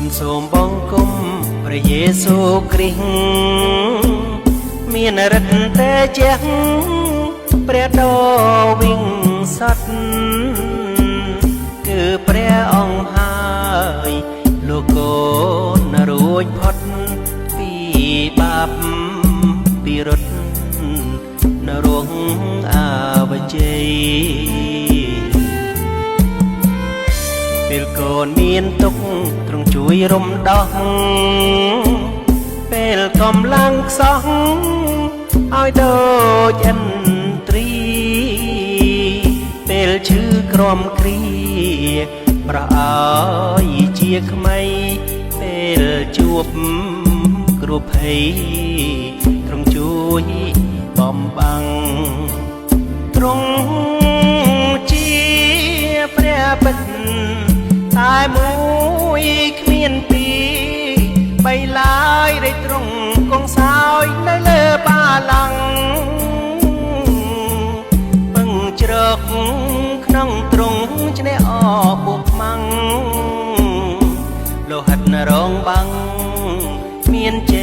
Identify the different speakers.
Speaker 1: នសូមបង្គំព្រះយេស៊ូវគ្រីស្ទមានឫទ្ធិតែជាងព្រះដ៏វិង្សត់គឺព្រះអង្គហើយលោកកូនរួចផុតពីបាបពីរត់នរងអវជ័យពេលកូនមានទុក្ខទ្រង់ជួយរំដោះពេលកំឡាំងខ្សោះឲ្យដូចឥន្ទ្រីពេលឈឺក្រំគ្រាប្រអើយជាក្មៃពេលជួបគ្រោះភ័យទ្រង់ជួយបំបាំងទ្រង់ជាព្រះពិតតែមួយគ្មានពីរបីឡើយដែលទ្រង់គង់សោយនៅលើបាលាំងពឹងជ្រកក្នុងទ្រង់ឈ្នះអពួកខ្មាំងលោហិតរងបាំងមានជ័